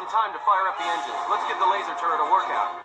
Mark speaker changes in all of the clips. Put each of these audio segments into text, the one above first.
Speaker 1: some time to fire up the engines. Let's give the laser turret a workout.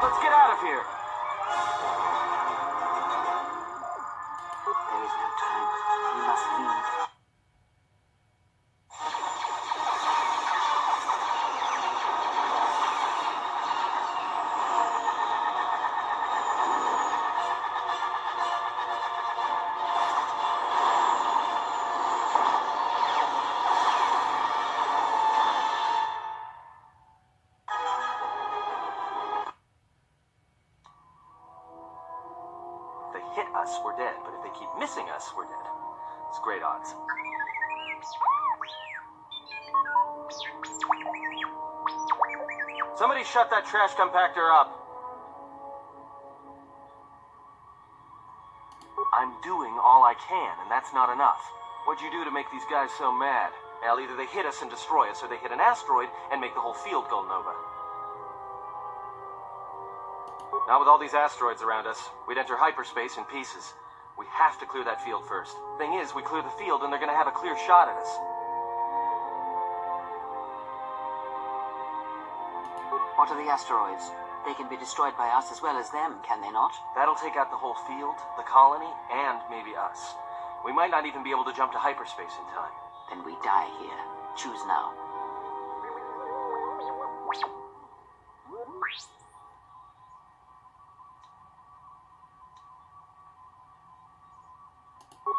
Speaker 1: Let's get out of here.
Speaker 2: There is no time. We must leave.
Speaker 1: Hit us, we're dead, but if they keep missing us, we're dead. It's great odds. Somebody shut that trash compactor up. I'm doing all I can, and that's not enough. What'd you do to make these guys so mad? Well, either they hit us and destroy us, or they hit an asteroid and make the whole field go nova. Not with all these asteroids around us. We'd enter hyperspace in pieces. We have to clear that field first. Thing is, we clear the field and they're gonna have a clear shot at us.
Speaker 2: What are the asteroids? They can be destroyed by us as well as them, can they not?
Speaker 1: That'll take out the whole field, the colony, and maybe us. We might not even be able to jump to hyperspace in time.
Speaker 2: Then we die here. Choose now.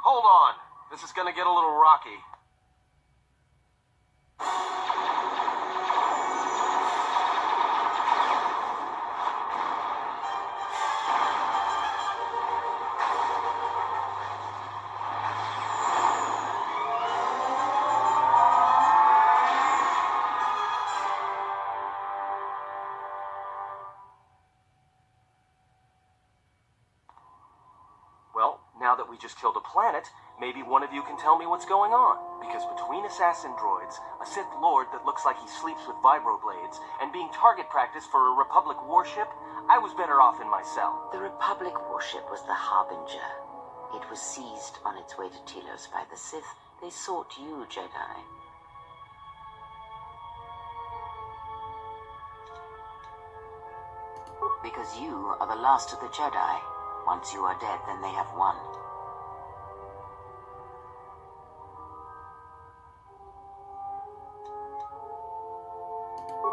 Speaker 1: Hold on. This is gonna get a little rocky. Now that we just killed a planet, maybe one of you can tell me what's going on. Because between assassin droids, a Sith Lord that looks like he sleeps with vibroblades, and being target practice for a Republic warship, I was better off in my cell.
Speaker 2: The Republic warship was the Harbinger. It was seized on its way to Telos by the Sith. They sought you, Jedi. Because you are the last of the Jedi. Once you are dead, then they have won.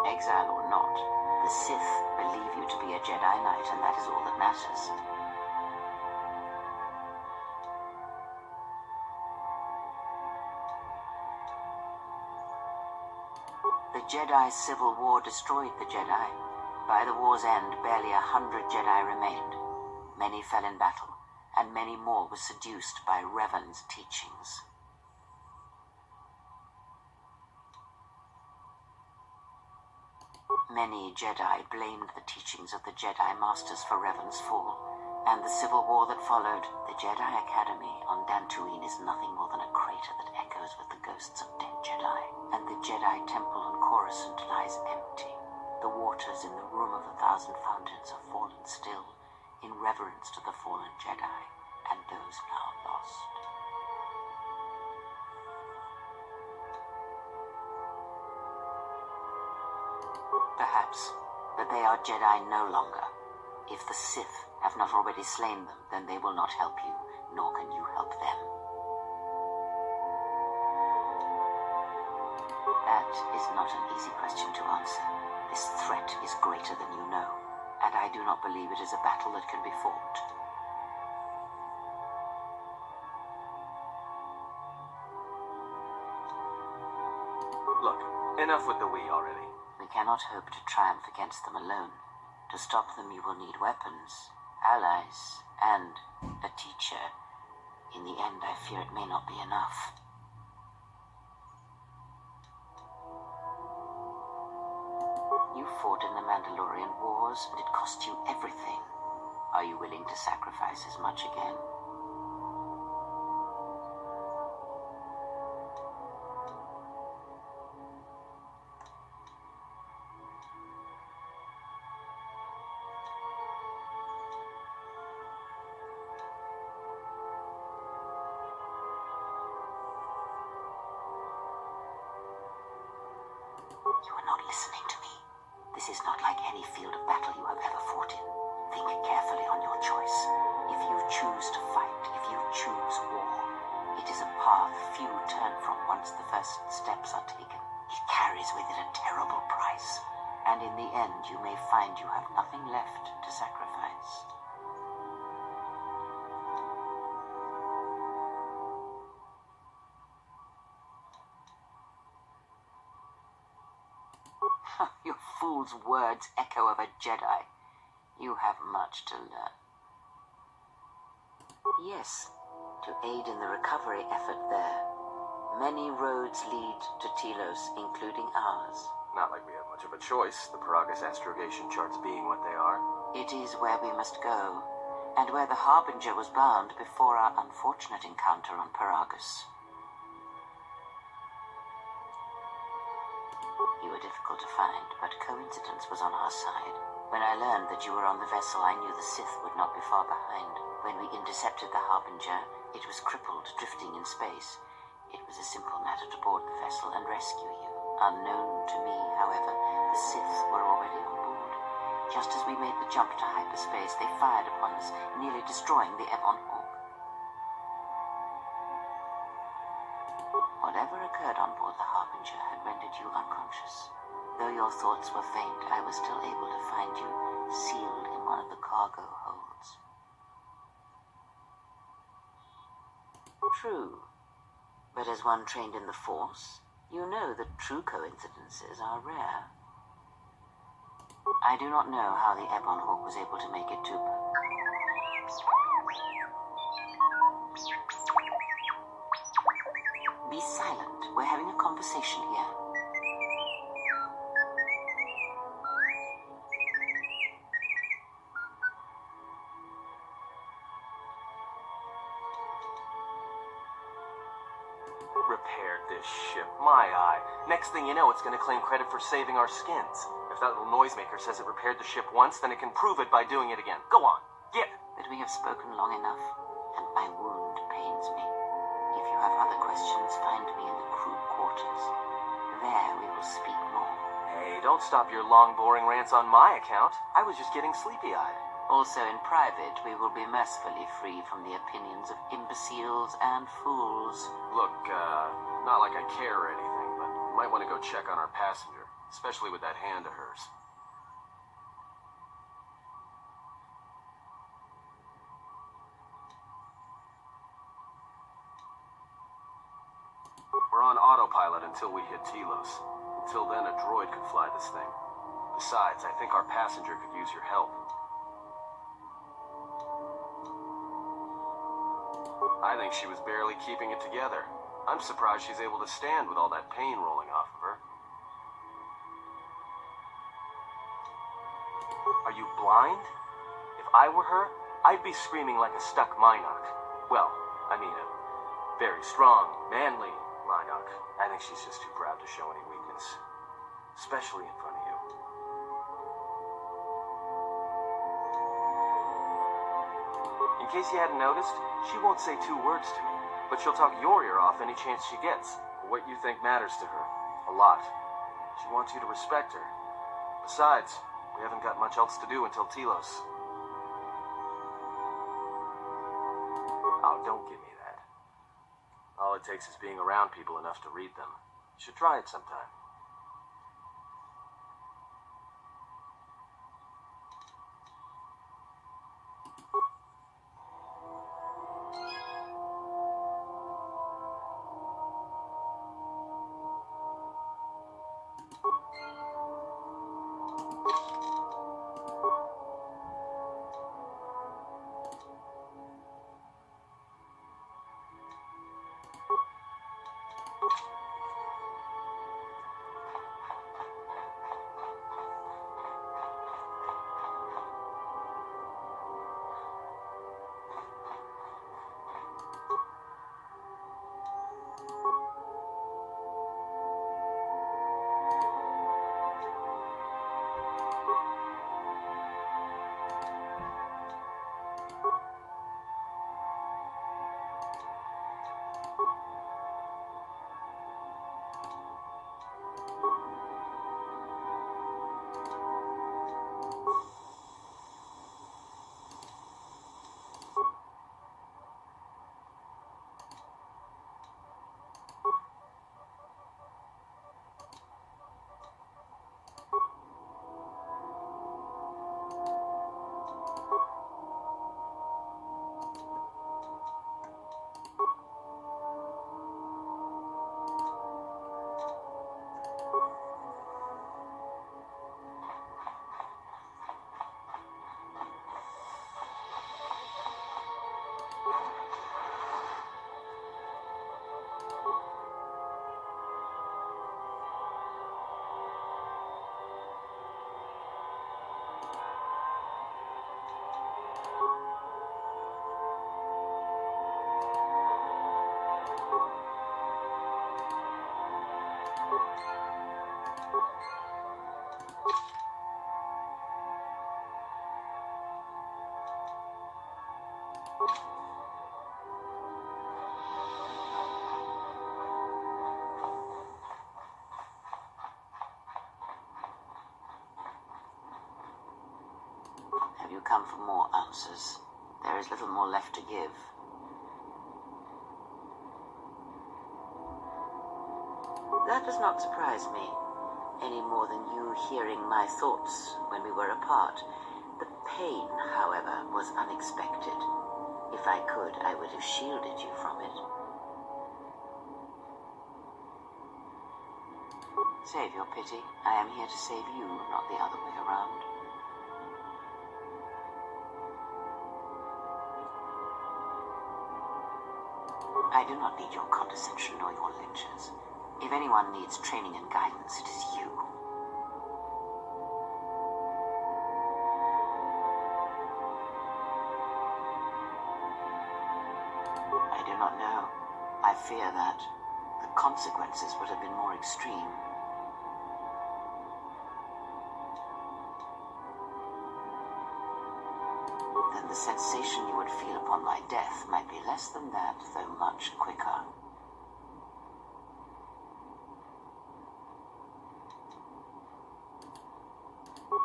Speaker 2: Exile or not, the Sith believe you to be a Jedi Knight, and that is all that matters. The Jedi's civil war destroyed the Jedi. By the war's end, barely 100 Jedi remained. Many fell in battle, and many more were seduced by Revan's teachings. Many Jedi blamed the teachings of the Jedi Masters for Revan's fall, and the civil war that followed. The Jedi Academy on Dantooine is nothing more than a crater that echoes with the ghosts of dead Jedi, and the Jedi Temple on Coruscant lies empty. The waters in the Room of the Thousand Fountains have fallen still, in reverence to the fallen Jedi, and those now lost. Perhaps, but they are Jedi no longer. If the Sith have not already slain them, then they will not help you, nor can you help them. That is not an easy question to answer. This threat is greater than you know, and I do not believe it is a battle that can be fought.
Speaker 1: Look, enough with the we already.
Speaker 2: We cannot hope to triumph against them alone. To stop them, you will need weapons, allies, and a teacher. In the end, I fear it may not be enough. You fought in the Mandalorian Wars, and it cost you everything. Are you willing to sacrifice as much again? You are not listening to me. This is not like any field of battle you have ever fought in. Think carefully on your choice. If you choose to fight, if you choose war, it is a path few turn from once the first steps are taken. It carries with it a terrible price, and in the end you may find you have nothing left to sacrifice. Your fool's words echo of a Jedi. You have much to learn. Yes, to aid in the recovery effort there. Many roads lead to Telos, including ours.
Speaker 1: Not like we have much of a choice, the Peragus astrogation charts being what they are.
Speaker 2: It is where we must go, and where the Harbinger was bound before our unfortunate encounter on Peragus. You were difficult to find, but coincidence was on our side. When I learned that you were on the vessel, I knew the Sith would not be far behind. When we intercepted the Harbinger, it was crippled, drifting in space. It was a simple matter to board the vessel and rescue you. Unknown to me, however, the Sith were already on board. Just as we made the jump to hyperspace, they fired upon us, nearly destroying the Ebon Hawk. Whatever occurred on board the Harbinger had rendered you unconscious. Though your thoughts were faint, I was still able to find you sealed in one of the cargo holds. True. But as one trained in the Force, you know that true coincidences are rare. I do not know how the Ebon Hawk was able to make it to... Be silent. We're having a conversation here.
Speaker 1: Repaired this ship. My eye. Next thing you know, it's going to claim credit for saving our skins. If that little noisemaker says it repaired the ship once, then it can prove it by doing it again. Go on. Get it.
Speaker 2: But we have spoken long enough, and my wound pains me. If you have other questions, find me in the crew quarters. There we will speak more.
Speaker 1: Hey, don't stop your long, boring rants on my account. I was just getting sleepy-eyed.
Speaker 2: Also in private, we will be mercifully free from the opinions of imbeciles and fools.
Speaker 1: Look, not like I care or anything, but you might want to go check on our passenger, especially with that hand of hers. We're on autopilot until we hit Telos. Until then, a droid could fly this thing. Besides, I think our passenger could use your help. I think she was barely keeping it together. I'm surprised she's able to stand with all that pain rolling off of her. Are you blind? If I were her, I'd be screaming like a stuck Minok. Well, I mean a very strong, manly Minok. I think she's just too proud to show any weakness. Especially in front of you. In case you hadn't noticed, she won't say 2 words to me, but she'll talk your ear off any chance she gets. What you think matters to her. A lot. She wants you to respect her. Besides, we haven't got much else to do until Telos. Oh, don't give me that. All it takes is being around people enough to read them. You should try it sometime.
Speaker 2: Have you come for more answers? There is little more left to give. That does not surprise me, any more than you hearing my thoughts when we were apart. The pain, however, was unexpected. If I could, I would have shielded you from it. Save your pity. I am here to save you, not the other way around. I do not need your condescension nor your lectures. If anyone needs training and guidance, it is you. I do not know. I fear that the consequences would have been more extreme. Then the sensation you would feel upon my death might be less than that, though much quicker.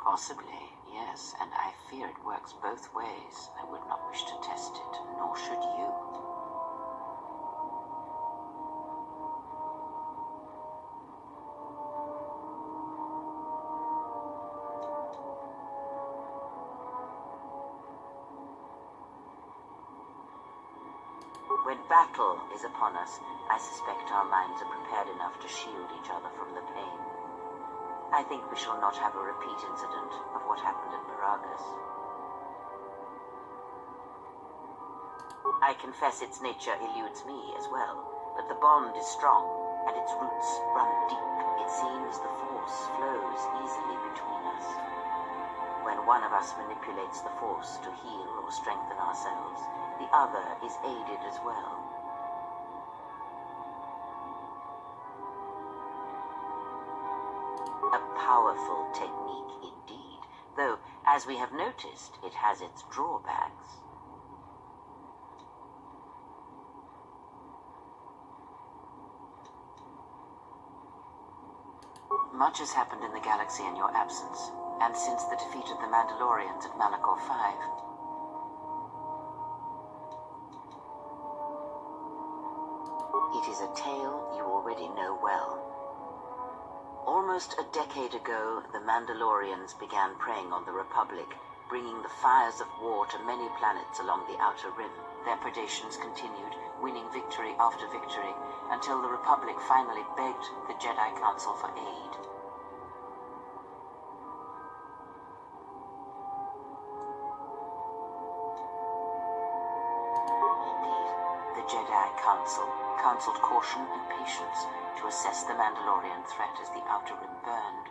Speaker 2: Possibly, yes, and I fear it works both ways. I would not wish to test it, nor should you. When battle is upon us, I suspect our minds are prepared enough to shield each other from the pain. I think we shall not have a repeat incident of what happened at Peragus. I confess its nature eludes me as well, but the bond is strong, and its roots run deep. It seems the Force flows easily between us. When one of us manipulates the Force to heal or strengthen ourselves, the other is aided as well. A powerful technique indeed, though, as we have noticed, it has its drawbacks. Much has happened in the galaxy in your absence, and since the defeat of the Mandalorians at Malachor 5. It is a tale you already know well. Almost a decade ago, the Mandalorians began preying on the Republic, bringing the fires of war to many planets along the Outer Rim. Their predations continued, winning victory after victory, until the Republic finally begged the Jedi Council for aid. Indeed, the Jedi Council counseled caution and patience to assess the Mandalorian threat as the Outer Rim burned.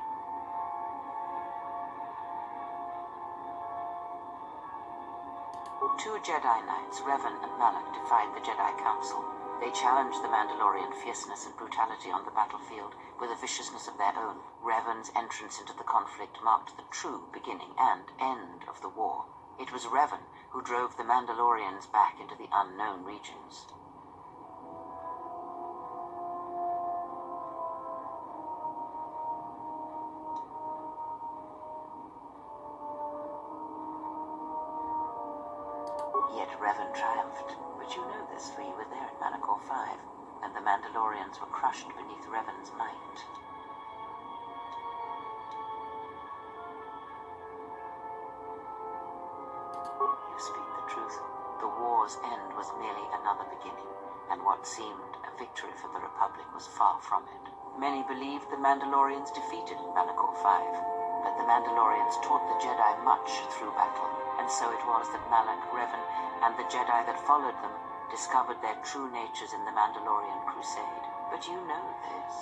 Speaker 2: Two Jedi Knights, Revan and Malak, defied the Jedi Council. They challenged the Mandalorian fierceness and brutality on the battlefield with a viciousness of their own. Revan's entrance into the conflict marked the true beginning and end of the war. It was Revan who drove the Mandalorians back into the unknown regions. Yet Revan triumphed, but you know this, for you were there at Malachor 5, and the Mandalorians were crushed beneath Revan's might. You speak the truth. The war's end was merely another beginning, and what seemed a victory for the Republic was far from it. Many believed the Mandalorians defeated Malachor 5, but the Mandalorians taught the Jedi much through battle, and so it was that Malak, Revan, and the Jedi that followed them discovered their true natures in the Mandalorian Crusade. But you know this.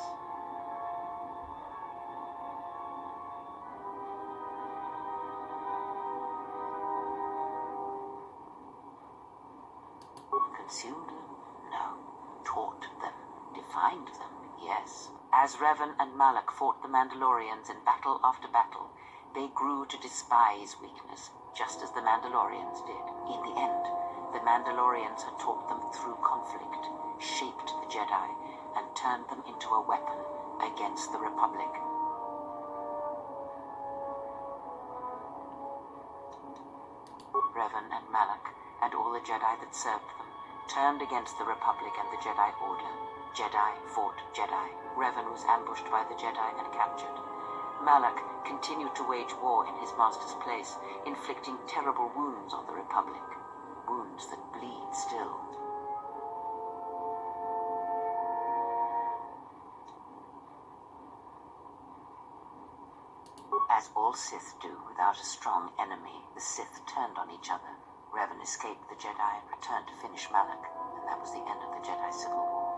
Speaker 2: Consumed them? No. Taught them. Defined them? Yes. As Revan and Malak fought the Mandalorians in battle after battle, they grew to despise weakness, just as the Mandalorians did. In the end, the Mandalorians had taught them through conflict, shaped the Jedi, and turned them into a weapon against the Republic. Revan and Malak, and all the Jedi that served them, turned against the Republic and the Jedi Order. Jedi fought Jedi. Revan was ambushed by the Jedi and captured. Malak continued to wage war in his master's place, inflicting terrible wounds on the Republic. Wounds that bleed still. As all Sith do without a strong enemy, the Sith turned on each other. Revan escaped the Jedi and returned to finish Malak, and that was the end of the Jedi Civil War.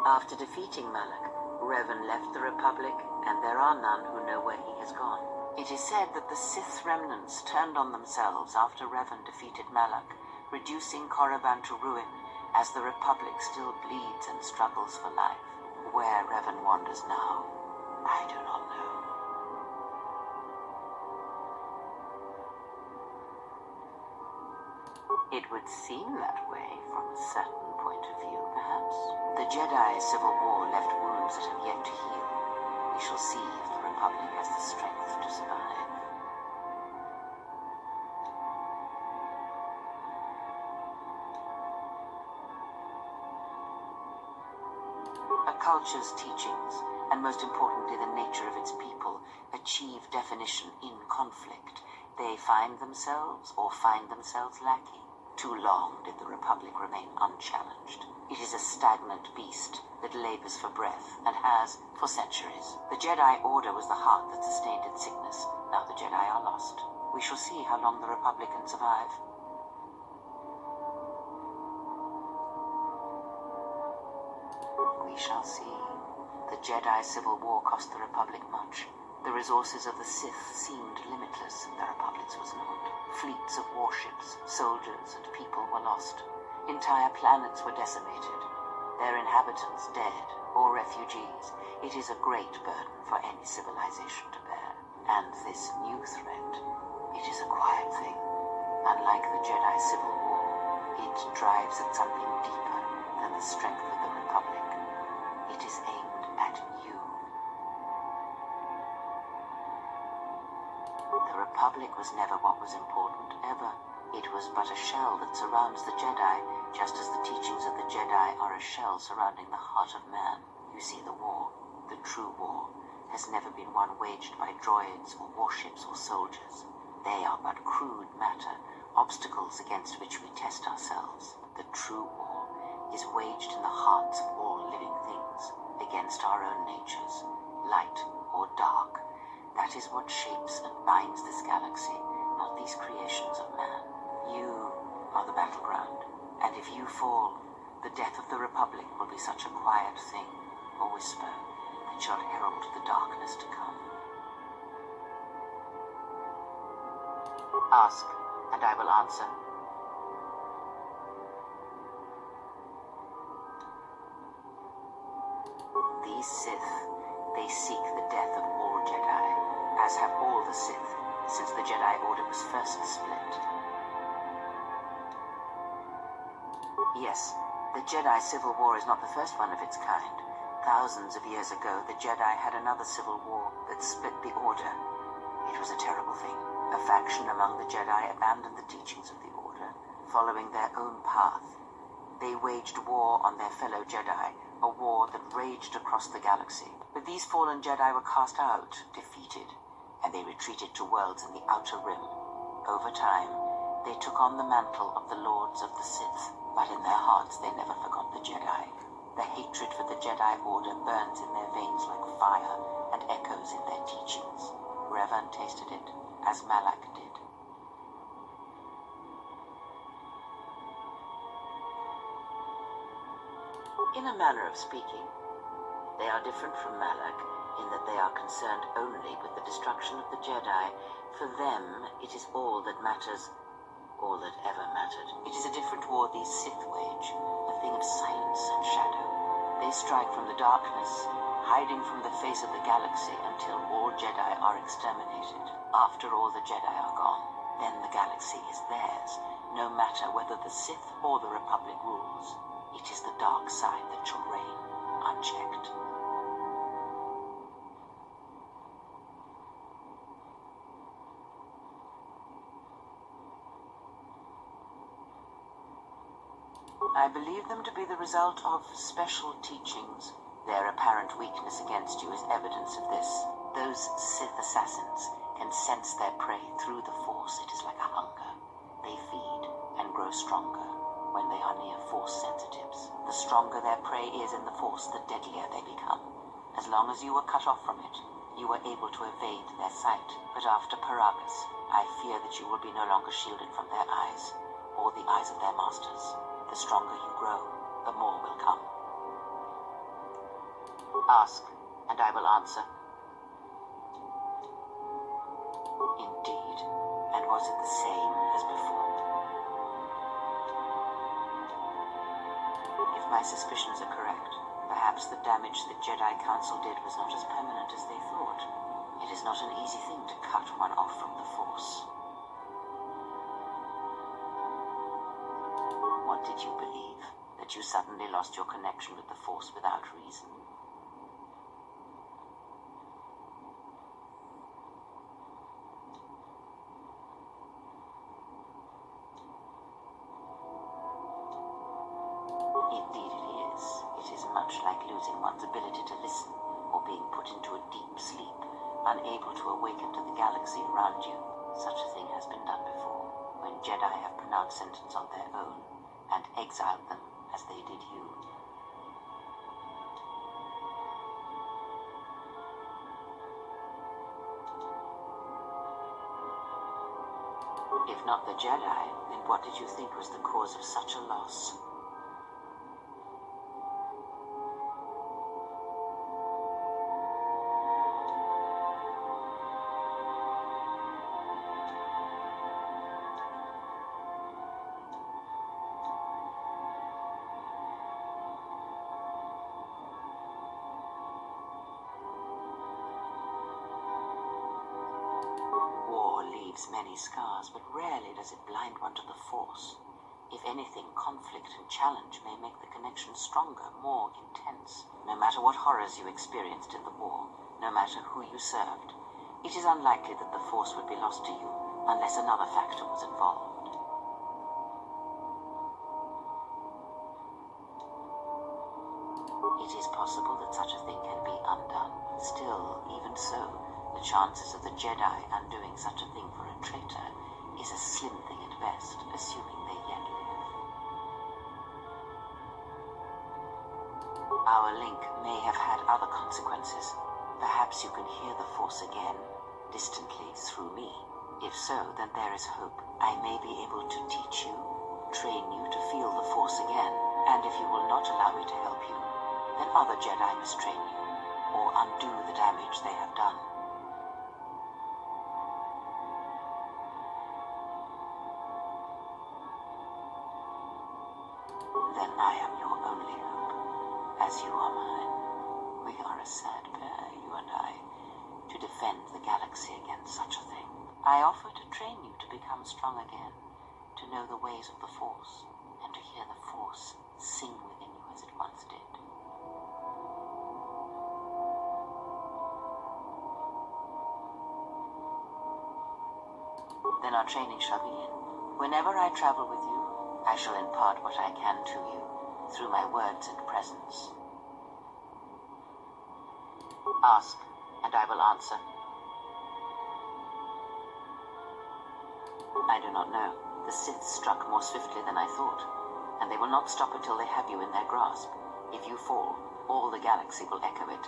Speaker 2: After defeating Malak, Revan left the Republic, and there are none who know where he has gone. It is said that the Sith remnants turned on themselves after Revan defeated Malak, reducing Korriban to ruin, as the Republic still bleeds and struggles for life. Where Revan wanders now, I do not know. It would seem that way from a certain point of view, perhaps. The Jedi Civil War left wounds that have yet to heal. We shall see if the Republic has the strength to survive. A culture's teachings, and most importantly the nature of its people, achieve definition in conflict. They find themselves or find themselves lacking. Too long did the Republic remain unchallenged. It is a stagnant beast that labors for breath, and has for centuries. The Jedi Order was the heart that sustained its sickness. Now the Jedi are lost. We shall see how long the Republic can survive. We shall see. The Jedi Civil War cost the Republic much. The resources of the Sith seemed limitless, the Republic's was not. Fleets of warships, soldiers, and people were lost. Entire planets were decimated. Their inhabitants dead or refugees. It is a great burden for any civilization to bear. And this new threat, it is a quiet thing. Unlike the Jedi Civil War, it drives at something deeper than the strength of the Republic. It is aimed at you. The Republic was never what was important, ever. It was but a shell that surrounds the Jedi, just as the teachings of the Jedi are a shell surrounding the heart of man. You see, the war, the true war, has never been one waged by droids or warships or soldiers. They are but crude matter, obstacles against which we test ourselves. The true war is waged in the hearts of all living things, against our own natures, light or dark. That is what shapes and binds this galaxy, not these creations of man. You are the battleground, and if you fall, the death of the Republic will be such a quiet thing, a whisper, that shall herald the darkness to come. Ask, and I will answer. These Sith, they seek the death of all Jedi, as have all the Sith, since the Jedi Order was first split. Yes, the Jedi Civil War is not the first one of its kind. Thousands of years ago, the Jedi had another civil war that split the Order. It was a terrible thing. A faction among the Jedi abandoned the teachings of the Order, following their own path. They waged war on their fellow Jedi, a war that raged across the galaxy. But these fallen Jedi were cast out, defeated, and they retreated to worlds in the Outer Rim. Over time, they took on the mantle of the Lords of the Sith, but in their hearts they never forgot the Jedi. The hatred for the Jedi Order burns in their veins like fire and echoes in their teachings. Revan tasted it, as Malak did. In a manner of speaking, they are different from Malak in that they are concerned only with the destruction of the Jedi. For them, it is all that matters, all that ever mattered. It is a different war these Sith wage, a thing of silence and shadow. They strike from the darkness, hiding from the face of the galaxy until all Jedi are exterminated. After all the Jedi are gone, then the galaxy is theirs, no matter whether the Sith or the Republic rules. It is the dark side that shall reign, unchecked. I believe them to be the result of special teachings. Their apparent weakness against you is evidence of this. Those Sith assassins can sense their prey through the Force. It is like a hunger. They feed and grow stronger when they are near Force sensitives. The stronger their prey is in the Force, the deadlier they become. As long as you were cut off from it, you were able to evade their sight. But after Peragus, I fear that you will be no longer shielded from their eyes, or the eyes of their masters. The stronger you grow, the more will come. Ask, and I will answer. Indeed, and was it the same as before? If my suspicions are correct, perhaps the damage the Jedi Council did was not as permanent as they thought. It is not an easy thing to cut one off from the Force. What did you believe? That you suddenly lost your connection with the Force without reason? Indeed it is. It is much like losing one's ability to listen, or being put into a deep sleep, unable to awaken to the galaxy around you. Such a thing has been done before, when Jedi have pronounced sentence on their own, and exiled them as they did you. If not the Jedi, then what did you think was the cause of such a loss? Many scars, but rarely does it blind one to the Force. If anything, conflict and challenge may make the connection stronger, more intense. No matter what horrors you experienced in the war, no matter who you served, it is unlikely that the Force would be lost to you unless another factor was involved. It is possible that such a thing can be undone. Still, even so, the chances of the Jedi undoing such a thing for a traitor is a slim thing at best, assuming they yet live. Our link may have had other consequences. Perhaps you can hear the Force again, distantly through me. If so, then there is hope. I may be able to teach you, train you to feel the Force again, and if you will not allow me to help you, then other Jedi must train you, or undo the damage they have done. Then I am your only hope, as you are mine. We are a sad pair, you and I, to defend the galaxy against such a thing. I offer to train you to become strong again, to know the ways of the Force, and to hear the Force sing within you as it once did. Then our training shall begin. Whenever I travel with you, I shall impart what I can to you, through my words and presence. Ask, and I will answer. I do not know. The Sith struck more swiftly than I thought, and they will not stop until they have you in their grasp. If you fall, all the galaxy will echo it.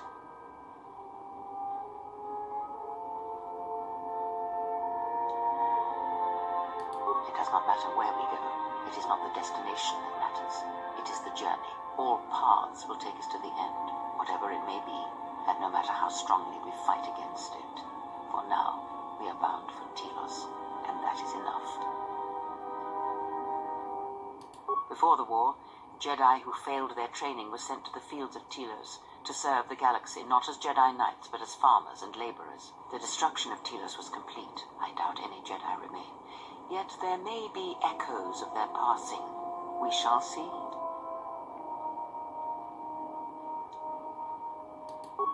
Speaker 2: It does not matter where we go. It is not the destination that matters. It is the journey. All paths will take us to the end, whatever it may be, and no matter how strongly we fight against it. For now, we are bound for Telos, and that is enough. Before the war, Jedi who failed their training were sent to the fields of Telos to serve the galaxy, not as Jedi Knights, but as farmers and laborers. The destruction of Telos was complete. I doubt any Jedi remain. Yet there may be echoes of their passing. We shall see.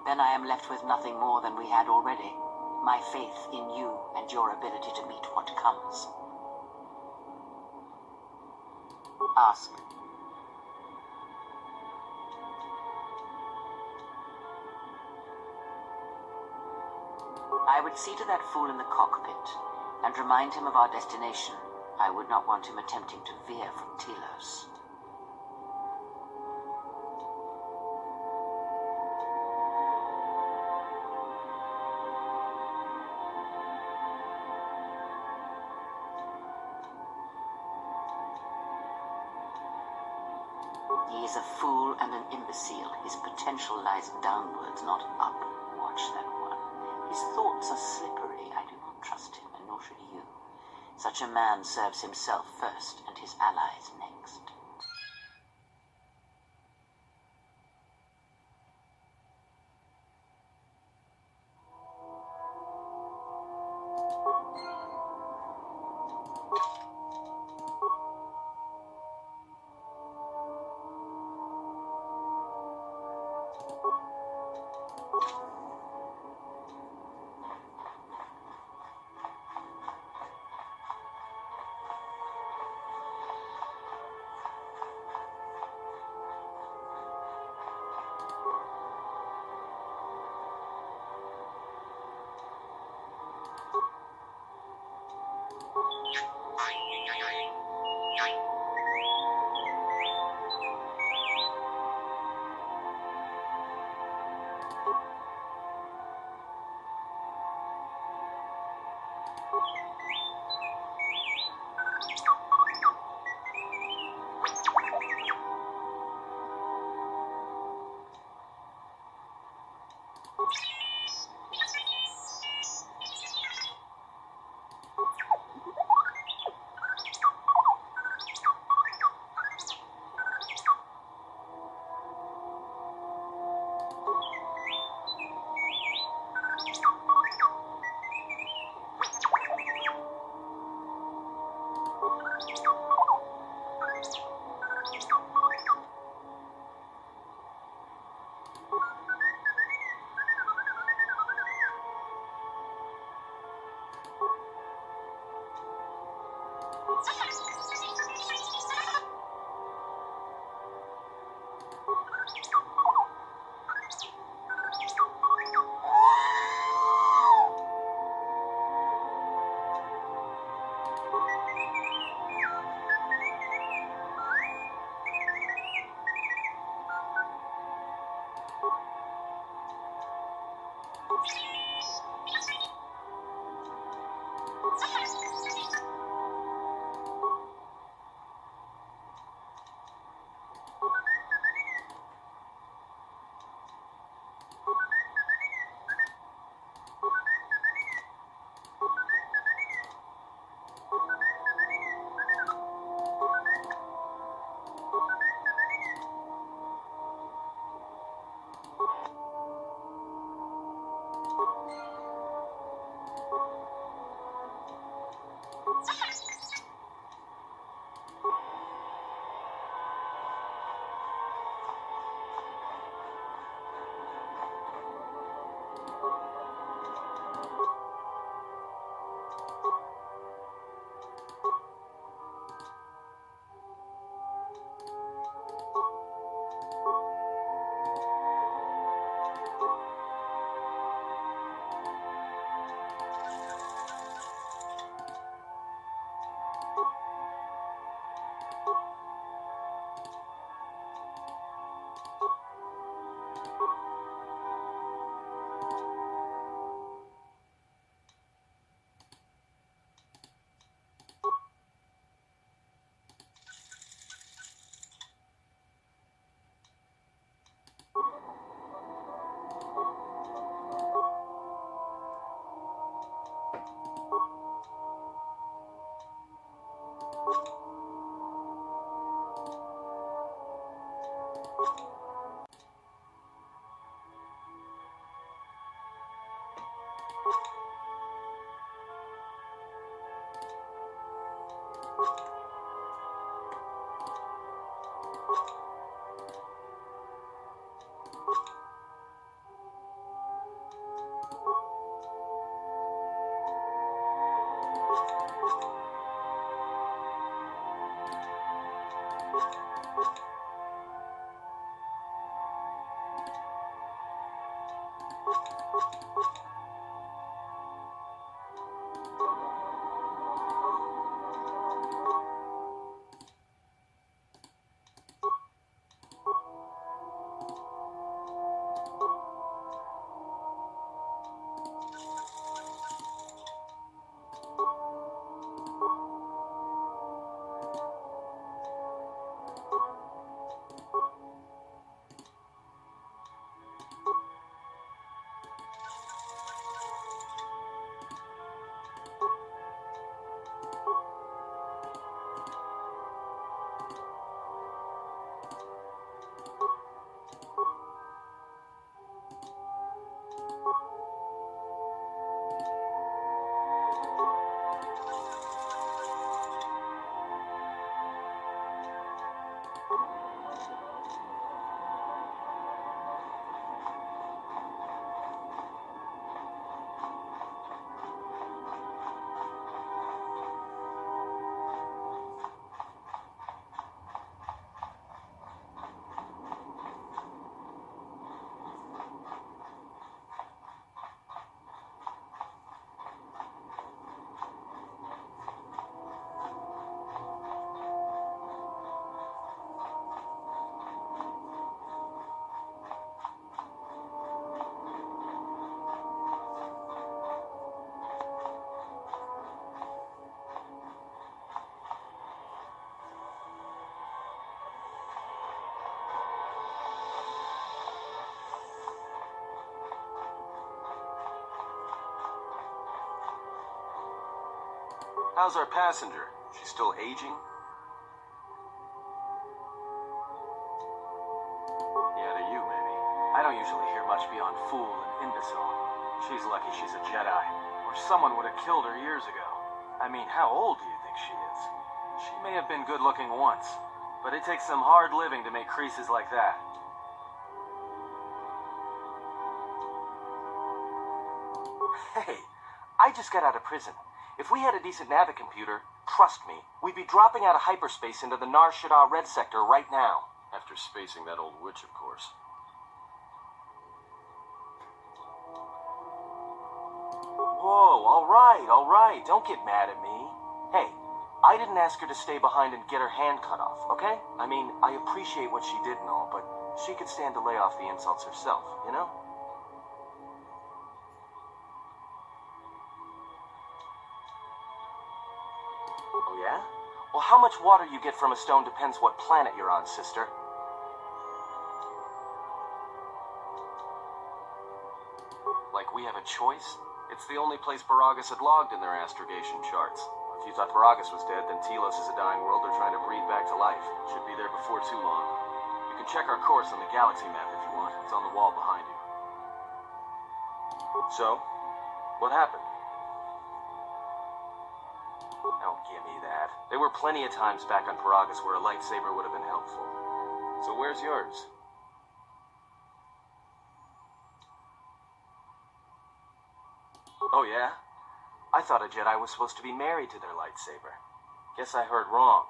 Speaker 2: Then I am left with nothing more than we had already. My faith in you and your ability to meet what comes. Ask. I would see to that fool in the cockpit and remind him of our destination. I would not want him attempting to veer from Telos. He is a fool and an imbecile. His potential lies downwards, not up. Watch that one. His thoughts are slippery. I do not trust him, and nor should you. Such a man serves himself first, and his allies next.
Speaker 1: How's our passenger? She's still aging? Yeah, to you, maybe. I don't usually hear much beyond fool and imbecile. She's lucky she's a Jedi, or someone would have killed her years ago. I mean, how old do you think she is? She may have been good-looking once, but it takes some hard living to make creases like that. Hey, I just got out of prison. If we had a decent navicomputer, trust me, we'd be dropping out of hyperspace into the Nar Shaddaa Red Sector right now. After spacing that old witch, of course. Whoa, all right, don't get mad at me. Hey, I didn't ask her to stay behind and get her hand cut off, okay? I mean, I appreciate what she did and all, but she could stand to lay off the insults herself, you know? yeah? Well, how much water you get from a stone depends what planet you're on, sister. Like we have a choice? It's the only place Peragus had logged in their astrogation charts. If you thought Peragus was dead, then Telos is a dying world they're trying to breathe back to life. Should be there before too long. You can check our course on the galaxy map if you want. It's on the wall behind you. So, what happened? Don't give me that. There were plenty of times back on Peragus where a lightsaber would have been helpful. So where's yours? Oh yeah? I thought a Jedi was supposed to be married to their lightsaber. Guess I heard wrong.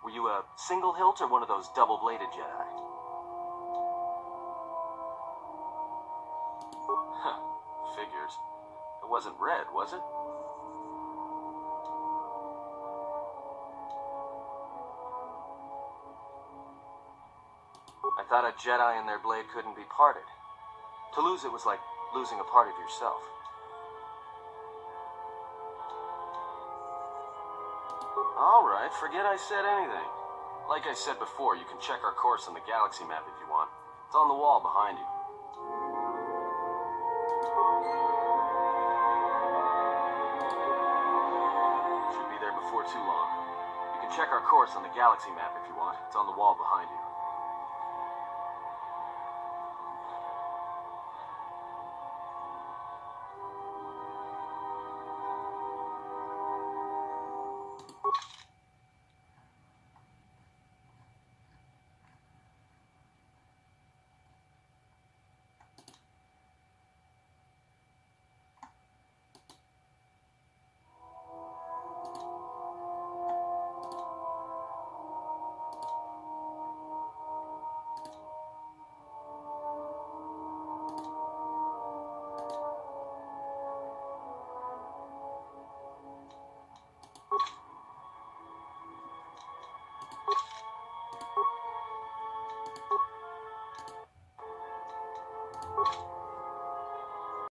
Speaker 1: Were you a single hilt or one of those double-bladed Jedi? Huh. Figures. It wasn't red, was it? I thought a Jedi and their blade couldn't be parted. To lose it was like losing a part of yourself. Alright, forget I said anything. Like I said before, you can check our course on the galaxy map if you want. It's on the wall behind you. Should be there before too long. You can check our course on the galaxy map if you want. It's on the wall behind you.